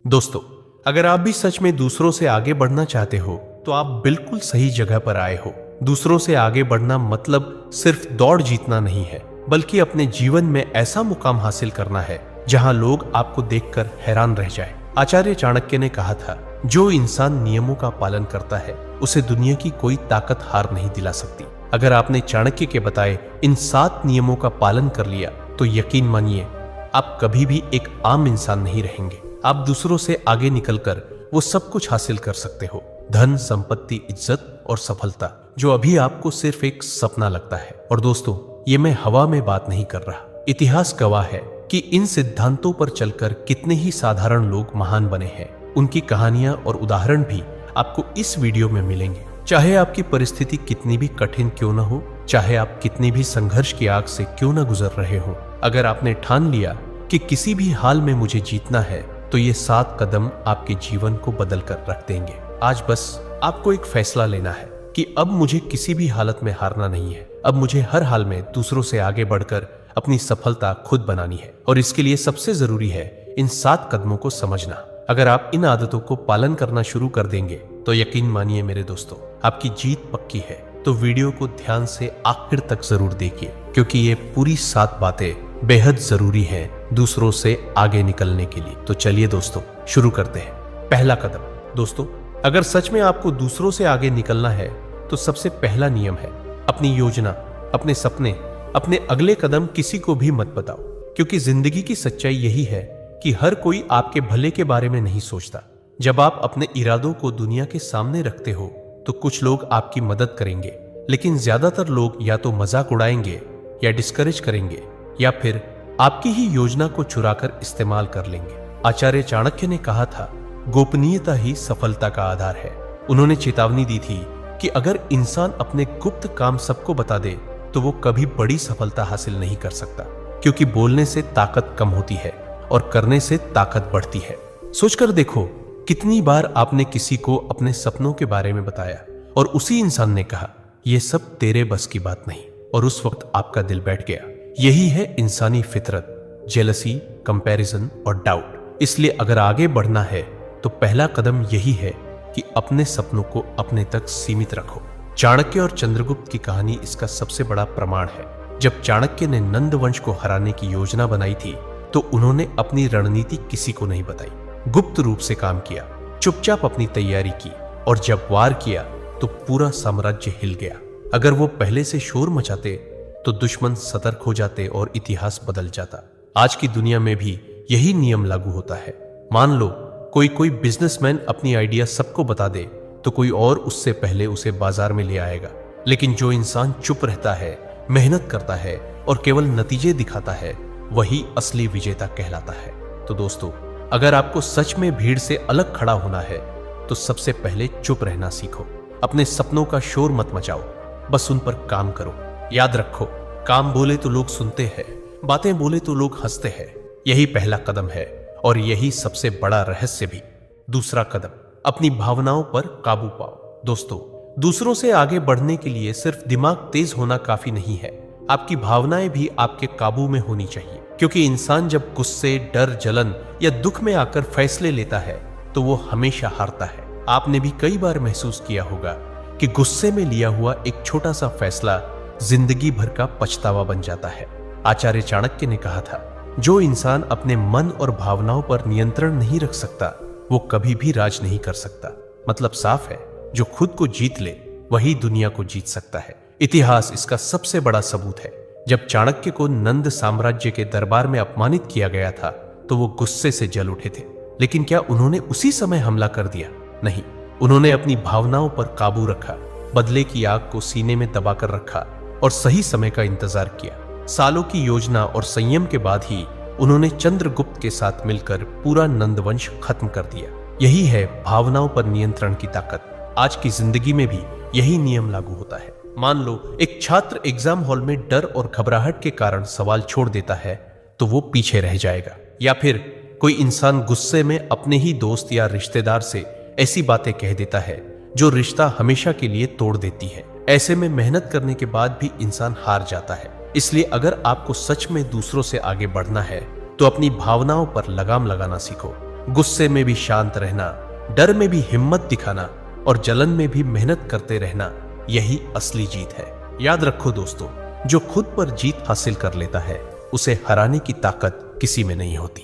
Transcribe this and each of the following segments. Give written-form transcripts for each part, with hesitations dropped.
दोस्तों, अगर आप भी सच में दूसरों से आगे बढ़ना चाहते हो तो आप बिल्कुल सही जगह पर आए हो। दूसरों से आगे बढ़ना मतलब सिर्फ दौड़ जीतना नहीं है, बल्कि अपने जीवन में ऐसा मुकाम हासिल करना है जहां लोग आपको देखकर हैरान रह जाएं। आचार्य चाणक्य ने कहा था, जो इंसान नियमों का पालन करता है उसे दुनिया की कोई ताकत हार नहीं दिला सकती। अगर आपने चाणक्य के बताए इन 7 नियमों का पालन कर लिया तो यकीन मानिए आप कभी भी एक आम इंसान नहीं रहेंगे। आप दूसरों से आगे निकलकर वो सब कुछ हासिल कर सकते हो, धन, संपत्ति, इज्जत और सफलता, जो अभी आपको सिर्फ एक सपना लगता है। और दोस्तों, ये मैं हवा में बात नहीं कर रहा। इतिहास गवाह है कि इन सिद्धांतों पर चलकर कितने ही साधारण लोग महान बने हैं। उनकी कहानियां और उदाहरण भी आपको इस वीडियो में मिलेंगे। चाहे आपकी परिस्थिति कितनी भी कठिन क्यों न हो, चाहे आप कितनी भी संघर्ष की आग से क्यों न गुजर रहे हो, अगर आपने ठान लिया कि किसी भी हाल में मुझे जीतना है तो ये 7 कदम आपके जीवन को बदल कर रख देंगे। आज बस आपको एक फैसला लेना है कि अब मुझे किसी भी हालत में हारना नहीं है। अब मुझे हर हाल में दूसरों से आगे बढ़कर अपनी सफलता खुद बनानी है। और इसके लिए सबसे जरूरी है इन 7 कदमों को समझना। अगर आप इन आदतों को पालन करना शुरू कर देंगे तो यकीन मानिए मेरे दोस्तों, आपकी जीत पक्की है। तो वीडियो को ध्यान से आखिर तक जरूर देखिए, क्योंकि ये पूरी 7 बातें बेहद जरूरी हैं दूसरों से आगे निकलने के लिए। तो चलिए दोस्तों, शुरू करते हैं। पहला कदम। दोस्तों, अगर सच में आपको दूसरों से आगे निकलना है तो सबसे पहला नियम है, अपनी योजना, अपने सपने, अपने अगले कदम किसी को भी मत बताओ। क्योंकि जिंदगी की सच्चाई यही है कि हर कोई आपके भले के बारे में नहीं सोचता। जब आप अपने इरादों को दुनिया के सामने रखते हो तो कुछ लोग आपकी मदद करेंगे, लेकिन ज्यादातर लोग या तो मजाक उड़ाएंगे या डिस्करेज करेंगे या फिर आपकी ही योजना को चुराकर इस्तेमाल कर लेंगे। आचार्य चाणक्य ने कहा था, गोपनीयता ही सफलता का आधार है। उन्होंने चेतावनी दी थी कि अगर इंसान अपने गुप्त काम सबको बता दे तो वो कभी बड़ी सफलता हासिल नहीं कर सकता। क्योंकि बोलने से ताकत कम होती है और करने से ताकत बढ़ती है। सोचकर देखो, कितनी बार आपने किसी को अपने सपनों के बारे में बताया और उसी इंसान ने कहा, यह सब तेरे बस की बात नहीं, और उस वक्त आपका दिल बैठ गया। यही है इंसानी फितरत, जेलसी, कंपैरिजन और डाउट। इसलिए अगर आगे बढ़ना है तो पहला कदम यही है कि अपने सपनों को अपने तक सीमित रखो। चाणक्य और चंद्रगुप्त की कहानी इसका सबसे बड़ा प्रमाण है। जब चाणक्य ने नंद वंश को हराने की योजना बनाई थी तो उन्होंने अपनी रणनीति किसी को नहीं बताई, गुप्त रूप से काम किया, चुपचाप अपनी तैयारी की, और जब वार किया तो पूरा साम्राज्य हिल गया। अगर वो पहले से शोर मचाते तो दुश्मन सतर्क हो जाते और इतिहास बदल जाता। आज की दुनिया में भी यही नियम लागू होता है। मान लो कोई बिजनेसमैन अपनी आइडिया सबको बता दे तो कोई और उससे पहले उसे बाजार में ले आएगा। लेकिन जो इंसान चुप रहता है, मेहनत करता है और केवल नतीजे दिखाता है, वही असली विजेता कहलाता है। तो दोस्तों, अगर आपको सच में भीड़ से अलग खड़ा होना है तो सबसे पहले चुप रहना सीखो। अपने सपनों का शोर मत मचाओ, बस उन पर काम करो। याद रखो, काम बोले तो लोग सुनते हैं, बातें बोले तो लोग हंसते हैं। यही पहला कदम है और यही सबसे बड़ा रहस्य भी। दूसरा कदम, अपनी भावनाओं पर काबू पाओ। दोस्तों, दूसरों से आगे बढ़ने के लिए सिर्फ दिमाग तेज होना काफी नहीं है, आपकी भावनाएं भी आपके काबू में होनी चाहिए। क्योंकि इंसान जब गुस्से, डर, जलन या दुख में आकर फैसले लेता है तो वो हमेशा हारता है। आपने भी कई बार महसूस किया होगा कि गुस्से में लिया हुआ एक छोटा सा फैसला जिंदगी भर का पछतावा बन जाता है। आचार्य चाणक्य ने कहा था, जो इंसान अपने मन और भावनाओं पर नियंत्रण नहीं रख सकता वो कभी भी राज नहीं कर सकता। मतलब साफ है, जो खुद को जीत ले वही दुनिया को जीत सकता है। इतिहास इसका सबसे बड़ा सबूत है। जब चाणक्य को नंद साम्राज्य के दरबार में अपमानित किया गया था तो वो गुस्से से जल उठे थे। लेकिन क्या उन्होंने उसी समय हमला कर दिया? नहीं, उन्होंने अपनी भावनाओं पर काबू रखा, बदले की आग को सीने में दबाकर रखा और सही समय का इंतजार किया। सालों की योजना और संयम के बाद ही उन्होंने चंद्रगुप्त के साथ मिलकर पूरा नंदवंश खत्म कर दिया। यही है भावनाओं पर नियंत्रण की ताकत। आज की जिंदगी में भी यही नियम लागू होता है। मान लो एक छात्र एग्जाम हॉल में डर और घबराहट के कारण सवाल छोड़ देता है तो वो पीछे रह जाएगा। या फिर कोई इंसान गुस्से में अपने ही दोस्त या रिश्तेदार से ऐसी बातें कह देता है जो रिश्ता हमेशा के लिए तोड़ देती है। ऐसे में मेहनत करने के बाद भी इंसान हार जाता है। इसलिए अगर आपको सच में दूसरों से आगे बढ़ना है तो अपनी भावनाओं पर लगाम लगाना सीखो। गुस्से में भी शांत रहना, डर में भी हिम्मत दिखाना और जलन में भी मेहनत करते रहना, यही असली जीत है। याद रखो दोस्तों, जो खुद पर जीत हासिल कर लेता है उसे हराने की ताकत किसी में नहीं होती।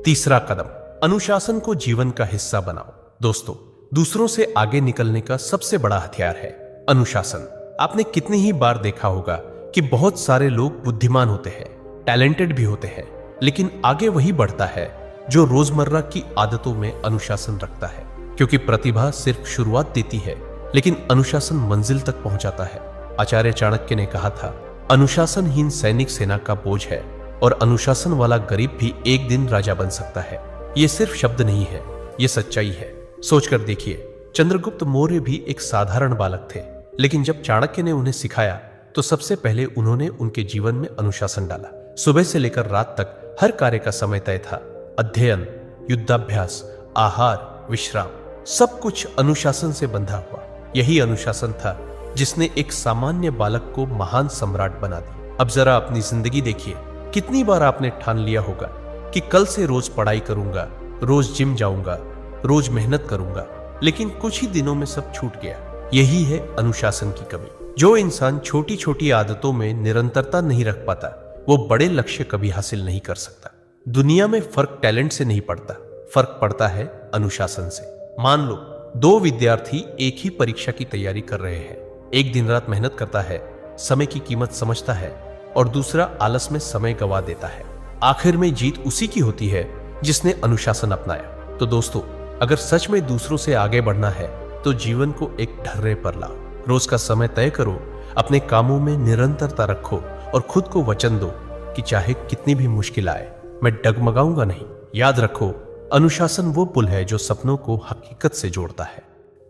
तीसरा कदम, अनुशासन को जीवन का हिस्सा बनाओ। दोस्तों, दूसरों से आगे निकलने का सबसे बड़ा हथियार है अनुशासन। आपने कितनी ही बार देखा होगा कि बहुत सारे लोग बुद्धिमान होते हैं, टैलेंटेड भी होते हैं, लेकिन आगे वही बढ़ता है जो रोजमर्रा की आदतों में अनुशासन रखता है। क्योंकि प्रतिभा सिर्फ शुरुआत देती है, लेकिन अनुशासन मंजिल तक पहुंचाता है। आचार्य चाणक्य ने कहा था, अनुशासनहीन सैनिक सेना का बोझ है और अनुशासन वाला गरीब भी एक दिन राजा बन सकता है। ये सिर्फ शब्द नहीं है, ये सच्चाई है। सोचकर देखिए, चंद्रगुप्त मौर्य भी एक साधारण बालक थे, लेकिन जब चाणक्य ने उन्हें सिखाया तो सबसे पहले उन्होंने उनके जीवन में अनुशासन डाला। सुबह से लेकर रात तक हर कार्य का समय तय था। अध्ययन, युद्धाभ्यास, आहार, विश्राम, सब कुछ अनुशासन से बंधा हुआ। यही अनुशासन था जिसने एक सामान्य बालक को महान सम्राट बना दिया। अब जरा अपनी जिंदगी देखिए, कितनी बार आपने ठान लिया होगा कि कल से रोज पढ़ाई करूंगा, रोज जिम जाऊंगा, रोज मेहनत करूंगा, लेकिन कुछ ही दिनों में सब छूट गया। यही है अनुशासन की कमी। जो इंसान छोटी छोटी आदतों में निरंतरता नहीं रख पाता, वो बड़े लक्ष्य कभी हासिल नहीं कर सकता। दुनिया में फर्क टैलेंट से नहीं पड़ता, फर्क पड़ता है अनुशासन से। मान लो दो विद्यार्थी एक ही परीक्षा की तैयारी कर रहे हैं। एक दिन रात मेहनत करता है, समय की कीमत समझता है, और दूसरा आलस में समय गंवा देता है। आखिर में जीत उसी की होती है जिसने अनुशासन अपनाया। तो दोस्तों, अगर सच में दूसरों से आगे बढ़ना है तो जीवन को एक ढर्रे पर लाओ। रोज का समय तय करो, अपने कामों में निरंतरता रखो और खुद को वचन दो कि चाहे कितनी भी मुश्किल आए, मैं डगमगाऊंगा नहीं। याद रखो, अनुशासन वो पुल है जो सपनों को हकीकत से जोड़ता है।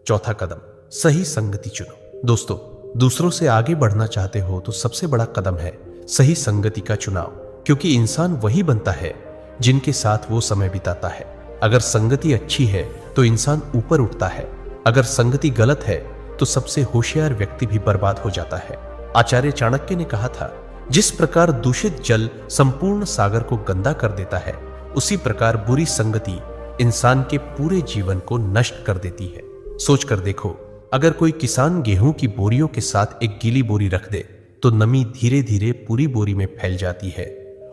चौथा कदम, सही संगति चुनो। दोस्तों, दूसरों से आगे बढ़ना चाहते हो तो सबसे बड़ा कदम है सही संगति का चुनाव, क्योंकि इंसान वही बनता है जिनके साथ वो समय बिताता है। अगर संगति अच्छी है तो इंसान ऊपर उठता है, अगर संगति गलत है तो सबसे होशियार व्यक्ति भी बर्बाद हो जाता है। आचार्य चाणक्य ने कहा था, जिस प्रकार दूषित जल संपूर्ण सागर को गंदा कर देता है, उसी प्रकार बुरी संगति इंसान के पूरे जीवन को नष्ट कर देती है। सोचकर देखो, अगर कोई किसान गेहूं की बोरियों के साथ एक गीली बोरी रख दे तो नमी धीरे धीरे पूरी बोरी में फैल जाती है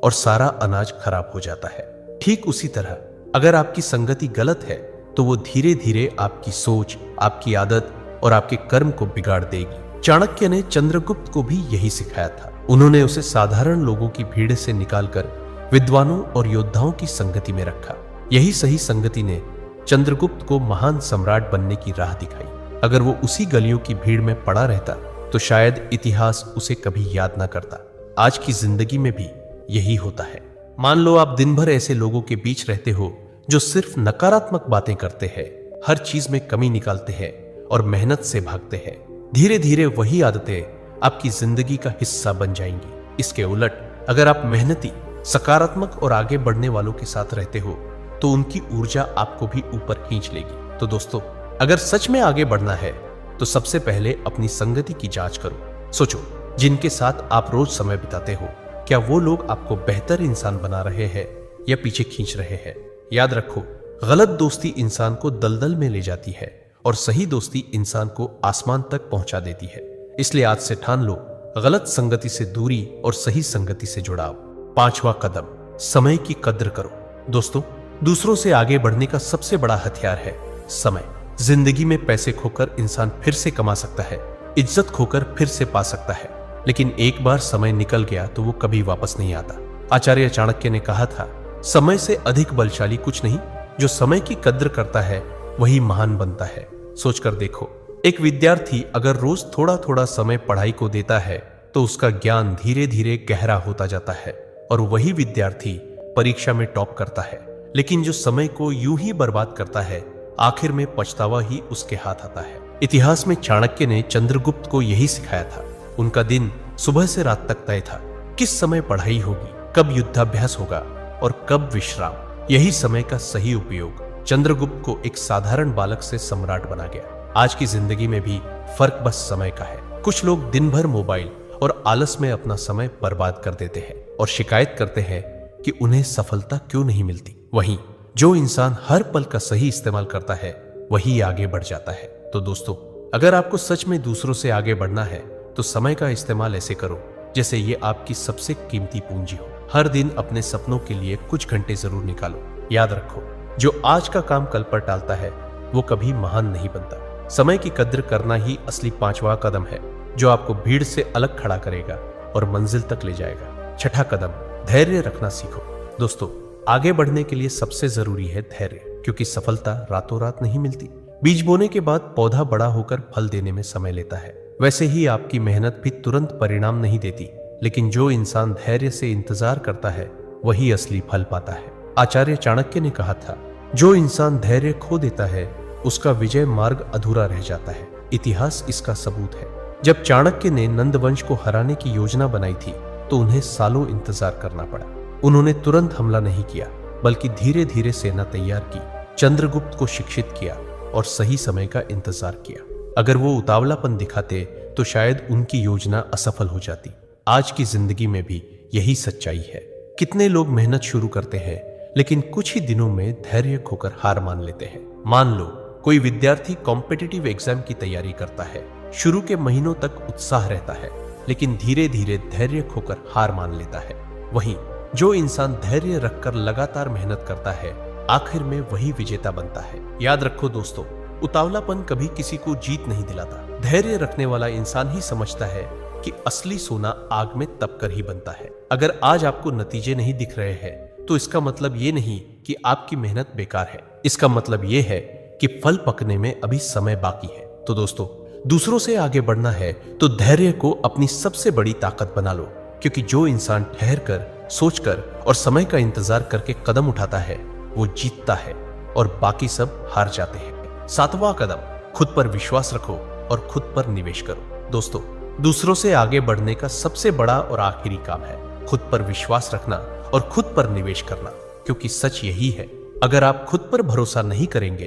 और सारा अनाज खराब हो जाता है। ठीक उसी तरह अगर आपकी संगति गलत है तो वो धीरे धीरे आपकी सोच, आपकी आदत और आपके कर्म को बिगाड़ देगी। चाणक्य ने चंद्रगुप्त को भी यही सिखाया था। उन्होंने उसे साधारण लोगों की भीड़ से निकालकर विद्वानों और योद्धाओं की संगति में रखा। यही सही संगति ने चंद्रगुप्त को महान सम्राट बनने की राह दिखाई। अगर वो उसी गलियों की भीड़ में पड़ा रहता तो शायद इतिहास उसे कभी याद ना करता। आज की जिंदगी में भी यही होता है। मान लो आप दिन भर ऐसे लोगों के बीच रहते हो जो सिर्फ नकारात्मक बातें करते हैं, हर चीज में कमी निकालते हैं और मेहनत से भागते हैं। धीरे धीरे वही आदतें आपकी जिंदगी का हिस्सा बन जाएंगी। इसके उलट अगर आप मेहनती, सकारात्मक और आगे बढ़ने वालों के साथ रहते हो तो उनकी ऊर्जा आपको भी ऊपर खींच लेगी। तो दोस्तों, अगर सच में आगे बढ़ना है तो सबसे पहले अपनी संगति की जांच करो। सोचो, जिनके साथ आप रोज समय बिताते हो, क्या वो लोग आपको बेहतर इंसान बना रहे हैं या पीछे खींच रहे हैं? याद रखो, गलत दोस्ती इंसान को दलदल में ले जाती है और सही दोस्ती इंसान को आसमान तक पहुंचा देती है। इसलिए आज से ठान लो, गलत संगति से दूरी और सही संगति से जुड़ाव। पांचवा कदम, समय की कद्र करो। दोस्तों, दूसरों से आगे बढ़ने का सबसे बड़ा हथियार है समय। जिंदगी में पैसे खोकर इंसान फिर से कमा सकता है, इज्जत खोकर फिर से पा सकता है, लेकिन एक बार समय निकल गया तो वो कभी वापस नहीं आता। आचार्य चाणक्य ने कहा था, समय से अधिक बलशाली कुछ नहीं, जो समय की कद्र करता है वही महान बनता है। सोचकर देखो, एक विद्यार्थी अगर रोज थोड़ा थोड़ा समय पढ़ाई को देता है तो उसका ज्ञान धीरे धीरे गहरा होता जाता है और वही विद्यार्थी परीक्षा में टॉप करता है। लेकिन जो समय को यूं ही बर्बाद करता है, आखिर में पछतावा ही उसके हाथ आता है। इतिहास में चाणक्य ने चंद्रगुप्त को यही सिखाया था। उनका दिन सुबह से रात तक तय था, किस समय पढ़ाई होगी, कब युद्धाभ्यास होगा और कब विश्राम। यही समय का सही उपयोग चंद्रगुप्त को एक साधारण बालक से सम्राट बना गया। आज की जिंदगी में भी फर्क बस समय का है। कुछ लोग दिन भर मोबाइल और आलस में अपना समय बर्बाद कर देते हैं और शिकायत करते हैं कि उन्हें सफलता क्यों नहीं मिलती। वहीं जो इंसान हर पल का सही इस्तेमाल करता है वही आगे बढ़ जाता है। तो दोस्तों, अगर आपको सच में दूसरों से आगे बढ़ना है तो समय का इस्तेमाल ऐसे करो जैसे ये आपकी सबसे कीमती पूंजी हो। हर दिन अपने सपनों के लिए कुछ घंटे जरूर निकालो। याद रखो, जो आज का काम कल पर टालता है वो कभी महान नहीं बनता। समय की कद्र करना ही असली 5वां कदम है जो आपको भीड़ से अलग खड़ा करेगा और मंजिल तक ले जाएगा। 6ठा कदम, धैर्य रखना सीखो। दोस्तों, आगे बढ़ने के लिए सबसे जरूरी है धैर्य, क्योंकि सफलता रातों रात नहीं मिलती। बीज बोने के बाद पौधा बड़ा होकर फल देने में समय लेता है। वैसे ही आपकी मेहनत भी तुरंत परिणाम नहीं देती, लेकिन जो इंसान धैर्य से इंतजार करता है वही असली फल पाता है। आचार्य चाणक्य ने कहा था, जो इंसान धैर्य खो देता है उसका विजय मार्ग अधूरा रह जाता है। इतिहास इसका सबूत है। जब चाणक्य ने नंद वंश को हराने की योजना बनाई थी तो उन्हें सालों इंतजार करना पड़ा। उन्होंने तुरंत हमला नहीं किया, बल्कि धीरे धीरे सेना तैयार की, चंद्रगुप्त को शिक्षित किया और सही समय का इंतजार किया। अगर वो उतावलापन दिखाते तो शायद उनकी योजना असफल हो जाती। आज की जिंदगी में भी यही सच्चाई है। कितने लोग मेहनत शुरू करते हैं लेकिन कुछ ही दिनों में धैर्य खोकर हार मान लेते हैं। मान लो कोई विद्यार्थी कॉम्पिटिटिव एग्जाम की तैयारी करता है। शुरू के महीनों तक उत्साह रहता है, लेकिन धीरे धीरे धैर्य खोकर हार मान लेता है। वहीं जो इंसान धैर्य रखकर लगातार मेहनत करता है, आखिर में वही विजेता बनता है। याद रखो दोस्तों, उतावलापन कभी किसी को जीत नहीं दिलाता। धैर्य रखने वाला इंसान ही समझता है कि असली सोना आग में तपकर ही बनता है। अगर आज आपको नतीजे नहीं दिख रहे हैं तो इसका मतलब ये नहीं कि आपकी मेहनत बेकार है। इसका मतलब ये है कि फल पकने में अभी समय बाकी है। तो दोस्तों, दूसरों से आगे बढ़ना है तो धैर्य को अपनी सबसे बड़ी ताकत बना लो, क्योंकि जो इंसान ठहर कर, सोचकर और समय का इंतजार करके कदम उठाता है वो जीतता है और बाकी सब हार जाते हैं। 7वां कदम, खुद पर विश्वास रखो और खुद पर निवेश करो। दोस्तों, दूसरों से आगे बढ़ने का सबसे बड़ा और आखिरी काम है खुद पर विश्वास रखना और खुद पर निवेश करना, क्योंकि सच यही है, अगर आप खुद पर भरोसा नहीं करेंगे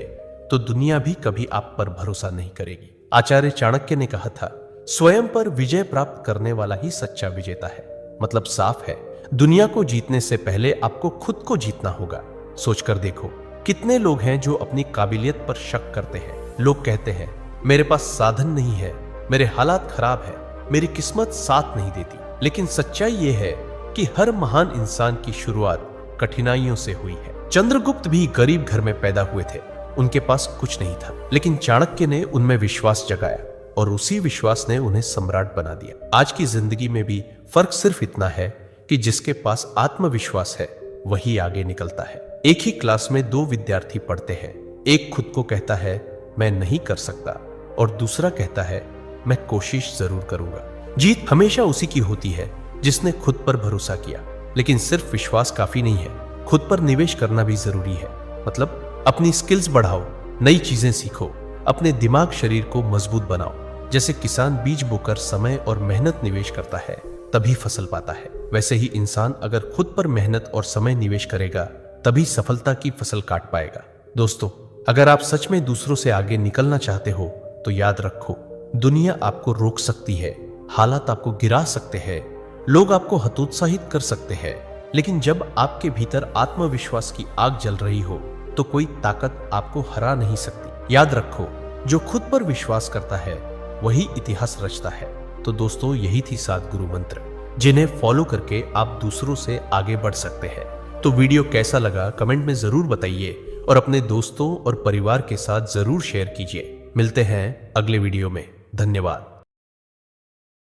तो दुनिया भी कभी आप पर भरोसा नहीं करेगी। आचार्य चाणक्य ने कहा था, स्वयं पर विजय प्राप्त करने वाला ही सच्चा विजेता है। मतलब साफ है, दुनिया को जीतने से पहले आपको खुद को जीतना होगा। सोचकर देखो, कितने लोग हैं जो अपनी काबिलियत पर शक करते हैं। लोग कहते हैं, मेरे पास साधन नहीं है, मेरे हालात खराब है, मेरी किस्मत साथ नहीं देती। लेकिन सच्चाई ये है कि हर महान इंसान की शुरुआत कठिनाइयों से हुई है। चंद्रगुप्त भी गरीब घर में पैदा हुए थे, उनके पास कुछ नहीं था, लेकिन चाणक्य ने उनमें विश्वास जगाया और उसी विश्वास ने उन्हें सम्राट बना दिया। आज की जिंदगी में भी फर्क सिर्फ इतना है कि जिसके पास आत्मविश्वास है वही आगे निकलता है। एक ही क्लास में 2 विद्यार्थी पढ़ते हैं। एक खुद को कहता है मैं नहीं कर सकता और दूसरा कहता है मैं कोशिश जरूर करूंगा। जीत हमेशा उसी की होती है जिसने खुद पर भरोसा किया। लेकिन सिर्फ विश्वास काफी नहीं है, खुद पर निवेश करना भी जरूरी है। मतलब अपनी स्किल्स बढ़ाओ, नई चीजें सीखो, अपने दिमाग शरीर को मजबूत बनाओ। जैसे किसान बीज बोकर समय और मेहनत निवेश करता है तभी फसल पाता है, वैसे ही इंसान अगर खुद पर मेहनत और समय निवेश करेगा तभी सफलता की फसल काट पाएगा। दोस्तों, अगर आप सच में दूसरों से आगे निकलना चाहते हो तो याद रखो, दुनिया आपको रोक सकती है, हालात आपको गिरा सकते हैं, लोग आपको हतोत्साहित कर सकते हैं, लेकिन जब आपके भीतर आत्मविश्वास की आग जल रही हो तो कोई ताकत आपको हरा नहीं सकती। याद रखो, जो खुद पर विश्वास करता है वही इतिहास रचता है। तो दोस्तों, यही थी 7 गुरु मंत्र जिन्हें फॉलो करके आप दूसरों से आगे बढ़ सकते हैं। तो वीडियो कैसा लगा कमेंट में जरूर बताइए और अपने दोस्तों और परिवार के साथ जरूर शेयर कीजिए। मिलते हैं अगले वीडियो में। धन्यवाद।